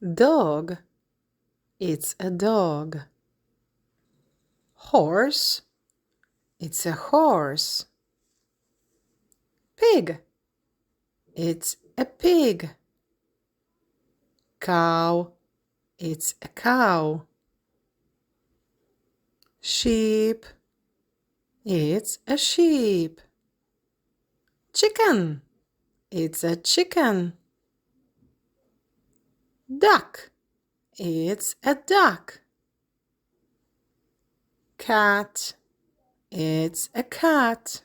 Dog, it's a dog. Horse, it's a horse. Pig, it's a pig. Cow, it's a cow. Sheep, it's a sheep. Chicken, it's a chicken. Duck, it's a duck. Cat, it's a cat.